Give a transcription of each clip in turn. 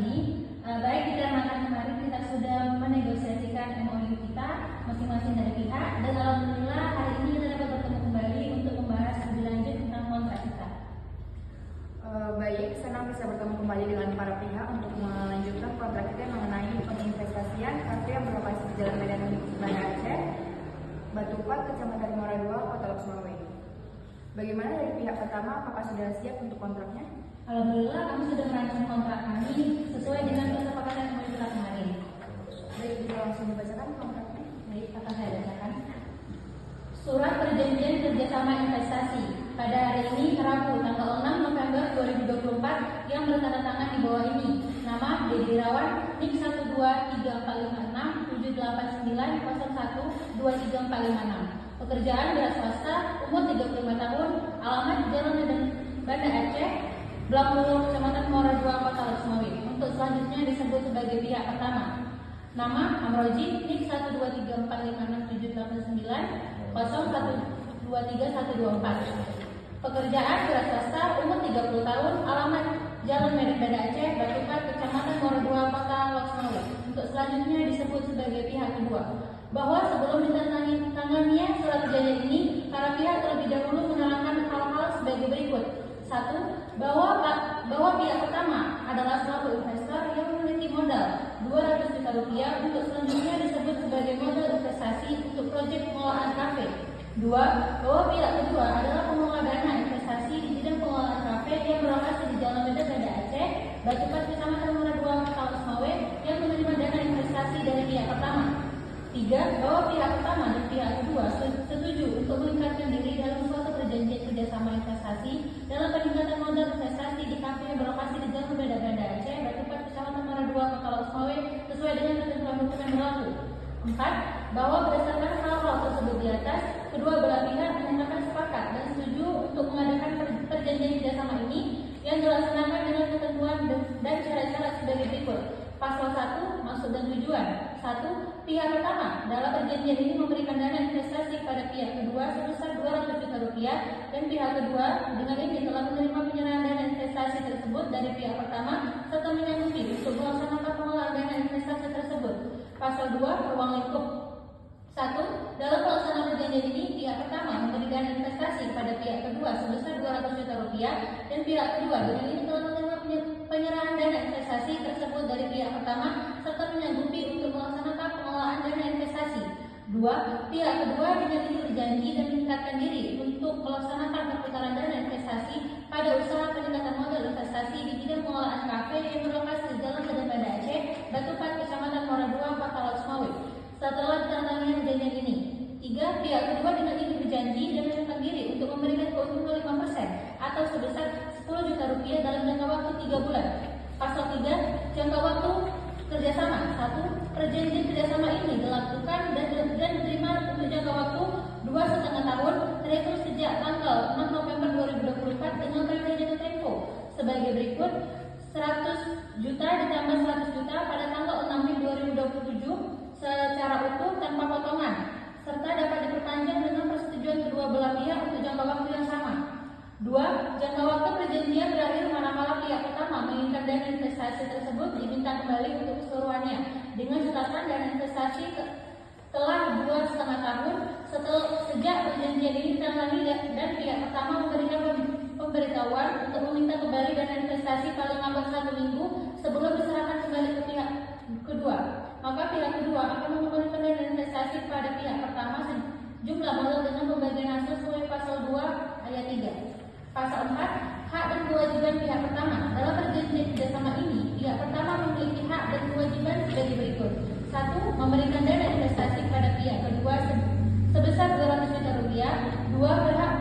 ini, baik dikarenakan kemarin kita sudah menegosiasikan MOU kita masing-masing dari pihak, dan alhamdulillah hari ini kita dapat bertemu kembali untuk membahas lebih lanjut tentang kontrak kita. Baik, senang bisa bertemu kembali dengan para pihak untuk melanjutkan kontrak kita mengenai penginvestasian kafe yang berlokasi di Jalan Medan Banda Aceh, Batupat, Kecamatan Muara II, Kota Lok Sumawe. Bagaimana dari pihak pertama, apakah sudah siap untuk kontraknya? Alhamdulillah kami sudah merancang kontrak kami sesuai dengan kesepakatan yang kita kemarin. Baik, bisa langsung dibacakan kontraknya. Baik, akan saya bacakan. Surat perjanjian kerjasama investasi pada hari ini Rabu tanggal 6 November 2024 yang bertanda tangan di bawah ini. Nama Dedi Irawan, NIK 123456019012346. Pekerjaan wira swasta, umur 35 tahun, alamat Jalan Medan Banda Aceh, Blok Mulur, Kecamatan Muara II, Kota Lok Sumawe. Untuk selanjutnya disebut sebagai pihak pertama. Nama Amroji, NIK 123456901231124. Pekerjaan wira swasta, umur 30 tahun, alamat Jalan Medan Banda Aceh, Batupat, Kecamatan Muara II, Kota Lok Sumawe. Untuk selanjutnya disebut sebagai pihak kedua. Bahwa sebelum ditandatangannya surat perjanjian ini, para pihak terlebih dahulu menerangkan hal-hal sebagai berikut. 1. Bahwa pihak pertama adalah selaku investor yang memiliki modal Rp200 juta untuk selanjutnya disebut sebagai modal investasi untuk proyek pengelolaan kafe. 2. Bahwa pihak kedua adalah pengelola dana investasi di bidang pengelolaan kafe yang berlokasi di Jalan Medan Banda Aceh, Batupat, Kecamatan Muara II, Kota Lok Sumawe yang menerima dana investasi dari pihak pertama. 3. Bahwa pihak pertama dan pihak kedua setuju untuk meningkatkan diri dalam suatu perjanjian kerjasama investasi dalam peningkatan modal investasi di kafe yang berlokasi di Jalan Medan Banda Aceh, Batupat, Kecamatan Muara II, Kota Lok Sumawe sesuai dengan ketentuan hukum yang berlaku. 4. Bahwa berdasarkan hal-hal tersebut di atas, kedua belah pihak menyatakan sepakat dan setuju untuk mengadakan perjanjian kerjasama ini yang dilaksanakan dengan ketentuan dan syarat-syarat sebagai berikut. Pasal 1, maksud dan tujuan. 1. Pihak pertama dalam perjanjian ini memberikan dana investasi pada pihak kedua sebesar Rp200 juta dan pihak kedua dengan ini telah menerima penyerahan dana investasi tersebut dari pihak pertama serta menyanggupi untuk melaksanakan pengelolaan dana investasi tersebut. Pasal 2, ruang lingkup. 1. Dalam pelaksanaan perjanjian ini, pihak pertama memberi dana investasi pada pihak kedua sebesar Rp200 juta dan pihak kedua dengan ini telah menerima penyerahan dana investasi tersebut dari pihak pertama serta menyanggupi untuk melaksanakan pengelolaan dana investasi. 2. Pihak kedua dengan ini berjanji dan meningkatkan diri untuk melaksanakan perputaran dana investasi pada usaha peningkatan modal investasi di bidang pengelolaan kafe yang berlokasi di Jalan Medan Banda Aceh, Batupat, Kecamatan Muara II, Kota Lok Sumawe. Setelah ditandatangani perjanjian ini. 3. Pihak kedua dengan ini berjanji dan menyatakan diri untuk memberikan keuntungan 5% atau sebesar Rp10 juta dalam jangka waktu 3 bulan. Pasal 3, jangka waktu kerjasama. 1. Perjanjian kerjasama ini dilakukan dan diterima untuk jangka waktu 2,5 tahun terhitung sejak tanggal 6 November 2024 dengan periode jatuh tempo sebagai berikut: 100 juta ditambah 100 juta pada tanggal 6 Mei 2027 secara utuh tanpa potongan, serta dapat diperpanjang dengan persetujuan kedua belah pihak untuk jangka waktu yang sama. 2. Jangka waktu perjanjian berakhir manakala pihak pertama menginginkan dana investasi tersebut diminta kembali untuk keseluruhannya dengan catatan dana investasi telah 2,5 tahun sejak perjanjian ini ditandatangani dan pihak pertama memberikan pemberitahuan untuk meminta kembali dana investasi paling lambat 1 minggu sebelum diserahkan kembali ke pihak kedua. Maka pihak kedua akan mengembalikan dana investasi kepada pihak pertama jumlah modal dengan pembagian hasil sesuai pasal 2 ayat 3. Pasal 4, hak dan kewajiban pihak pertama. Dalam perjanjian kerjasama ini, pihak pertama memiliki hak dan kewajiban sebagai berikut. 1. Memberikan dana investasi kepada pihak kedua sebesar Rp200 juta. 2. Berhak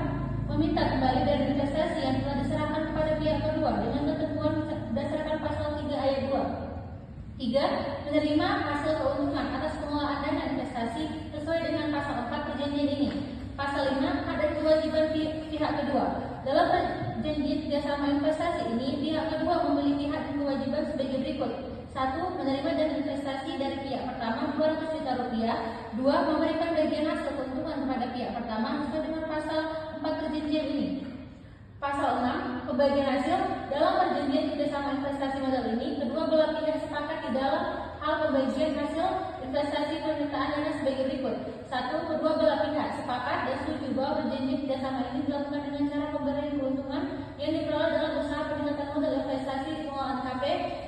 meminta kembali dana investasi yang telah diserahkan kepada pihak kedua dengan ketentuan berdasarkan pasal 3 ayat 2. 3. Menerima hasil keuntungan atas pengelolaan dana investasi sesuai dengan pasal 4 perjanjian ini. Pasal 5, hak dan kewajiban pihak kedua. Dalam perjanjian kerjasama investasi ini, pihak kedua memiliki hak dan kewajiban sebagai berikut. 1. Menerima dana investasi dari pihak pertama Rp200 juta. 2. Memberikan bagian hasil keuntungan kepada pihak pertama sesuai dengan pasal 4 perjanjian ini. Pasal 6, pembagian hasil. Dalam perjanjian kerjasama investasi modal ini, kedua belah pembagian hasil investasi permintaan dana sebagai berikut. 1. Kedua belah pihak sepakat dan setuju bahwa perjanjian kerjasama ini dilakukan dengan cara pemberian keuntungan yang diperoleh dalam usaha peningkatan modal investasi di pengelolaan KP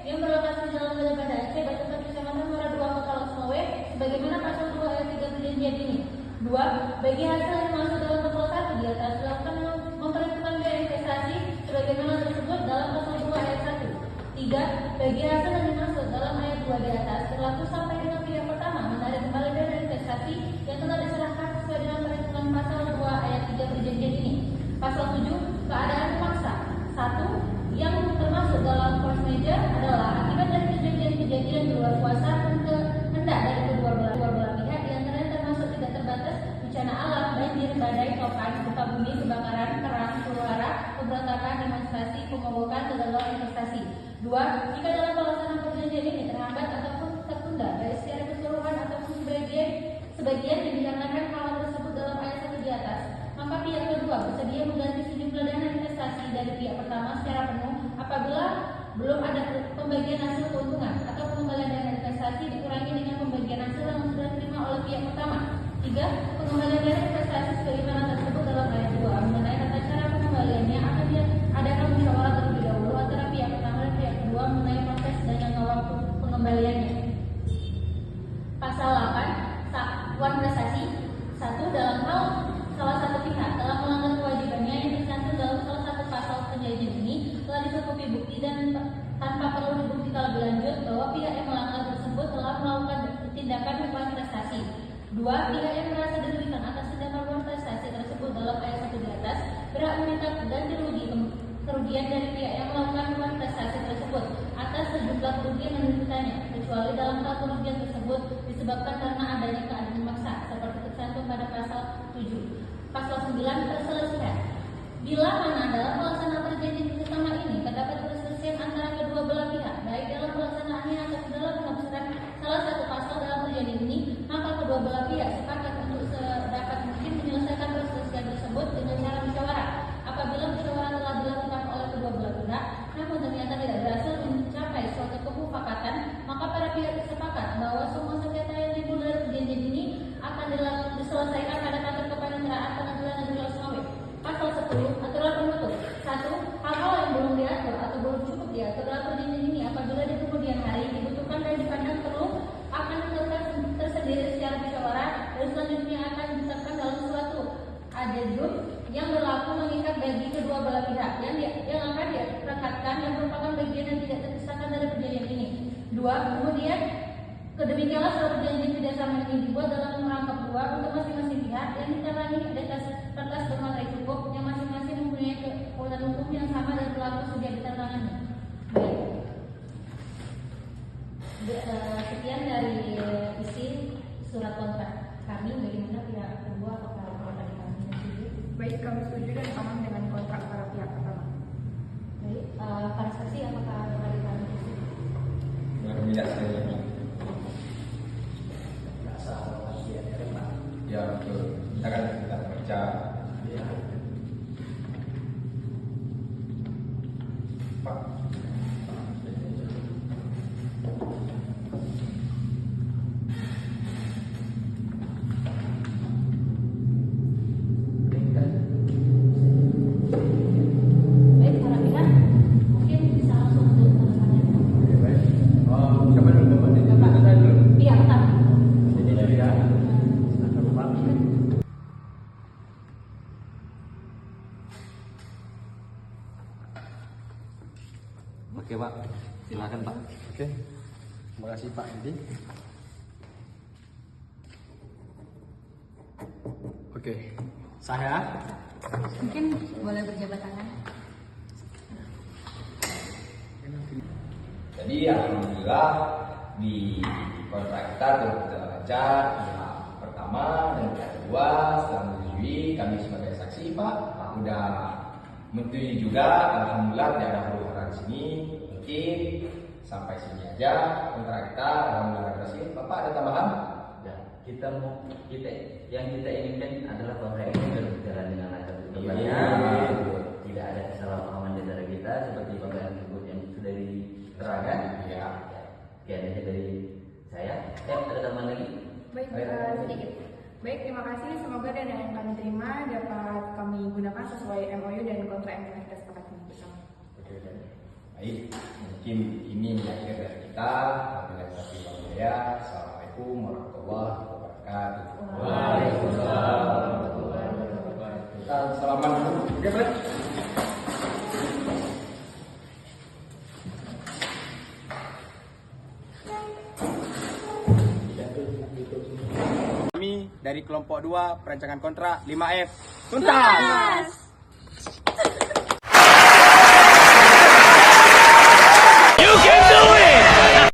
yang berlokasi di Jalan Raya Banda Aceh, Batupat, Kecamatan Muara II, Kota Losmawe, sebagaimana pasal 2 ayat 3 perjanjian ini. 2. Bagi hasil yang masuk dalam pokok 1 di atas dilakukan memperhitungkan biaya investasi sebagaimana tersebut dalam pasal 2 ayat 1. 3. Bagi hasil yang dimaksud dalam ayat 2 di atas berlaku sampai dengan pihak pertama menarik kembali dana investasi yang telah diserahkan sesuai dengan perhitungan pasal 2 ayat 3 perjanjian ini. Pasal 7. Keadaan memaksa. 1. Yang termasuk dalam force major adalah akibat dari kejadian-kejadian di luar kuasa dan kehendak dari kedua belah pihak yang termasuk tidak terbatas bencana alam, banjir, badai, topan, gempa bumi, kebakaran, perang, huru-hara, pemberontakan, demonstrasi, pemogokan, kegagalan investasi. 2. Jika dalam pelaksanaan perjanjian ini terhambat ataupun tertunda dari secara keseluruhan ataupun sebagian yang dikarenakan hal tersebut dalam ayat 1 di atas, maka pihak kedua bersedia mengganti sejumlah dana investasi dari pihak pertama secara penuh apabila belum ada pembagian hasil keuntungan atau pengembalian dana investasi dikurangi dengan pembagian hasil yang sudah diterima oleh pihak pertama. 3. Pengembalian dana investasi sebagaimana tersebut dalam ayat 2 mengenai tata cara pengembaliannya akan diadakan musyawarah terlebih dahulu antara pihak pertama dan pihak kedua mengenai proses dan jangka waktu pengembaliannya. Pasal 8. Wan prestasi. 1. Dalam hal salah satu pihak telah melanggar kewajibannya yang tercantum dalam salah satu pasal perjanjian ini telah dicukupi bukti dan tanpa perlu dibuktikan lebih lanjut bahwa pihak yang melanggar tersebut telah melakukan tindakan wan prestasi. 2. Pihak yang merasa dirugikan atas tindakan wan prestasi tersebut dalam ayat 1 di atas berhak meminta ganti rugi kerugian dari pihak yang melakukan wan prestasi tersebut atas sejumlah kerugian yang dideritanya, kecuali dalam hal kerugian tersebut disebabkan karena adanya keadaan memaksa seperti tercantum pada pasal 7. Pasal 9. Perselisihan. Bila mana dalam pelaksanaan perjanjian kerjasama ini terdapat perselisihan antara kedua belah pihak, baik dalam pelaksanaannya atau dalam penafsiran salah satu pasal dalam perjanjian ini, maka kedua belah pihak sepakat untuk sedapat mungkin menyelesaikan perselisihan tersebut dengan cara musyawarah. Apabila musyawarah telah dilakukan oleh kedua belah pihak, namun ternyata tidak berhasil mencapai suatu kemufakatan, maka para pihak sepakat bahwa semua sengketa yang timbul dari perjanjian ini akan diselesaikan pada kantor kepaniteraan Pengadilan Negeri Losmawe. Pasal 10. Aturan penutup. 1. Hal-hal yang belum diatur atau belum cukup diatur dalam perjanjian ini apabila di kemudian hari dibutuhkan dan dipandang perlu akan ditentukan tersendiri secara musyawarah dan selanjutnya akan ditetapkan dalam suatu adendum yang berlaku mengikat bagi kedua belah pihak yang akan direkatkan yang merupakan bagian yang tidak terpisahkan dari perjanjian ini. 2. Kemudian kedemikianlah surat perjanjian kerjasama ini dibuat dalam merangkap 2 untuk masing-masing pihak yang diterangi di atas kertas bermaterai cukup yang masing-masing mempunyai kekuatan hukum yang sama dan berlaku sejak ditandatangani. Sekian dari isi surat kontrak kami. Bagaimana pihak kedua apakah kontrak kami setuju? Baik, kami setuju dan aman dengan kontrak para pihak pertama. Baik, para saksi apakah dari kami setuju? Berminat saya. Ya betul. Kita kan kita baca. Ya. Pak. Baik, para pihak mungkin bisa langsung untuk tanda-tangannya. Pihak pertama. Oke Pak, silakan Pak. Oke. Terima kasih Pak Edi. Oke. Saya Mungkin boleh berjabat tangan. jadi alhamdulillah di kontrak kita turut terbaca pihak pertama dan pihak kedua setelah menyetujui kami sebagai saksi Pak sudah menyetujui juga. Alhamdulillah tidak ada huru-hara di sini. Mungkin sampai sini aja kontrak kita. Alhamdulillah berhasil. Bapak ada tambahan? Ya, kita yang kita inginkan adalah kontrak ini berjalan dengan lancar kedepannya. Tidak ada kesalahpahaman di antara kita seperti kontrak tersebut yang sudah diterangkan. Ya. Sekian aja dari saya. Ada tambahan lagi? Baik, Baik. sedikit. Baik, terima kasih. Semoga dana yang kami terima dapat kami gunakan sesuai MOU dan kontrak yang telah kita sepakati bersama. Baik, mungkin ini akhir dari kita. Wabillahi taufiq wal hidayah. Assalamualaikum warahmatullahi wabarakatuh. Waalaikumsalam warahmatullahi wabarakatuh. Kita salaman dulu. Oke, Fred? Kami dari kelompok 2 perancangan kontrak 5F tuntas.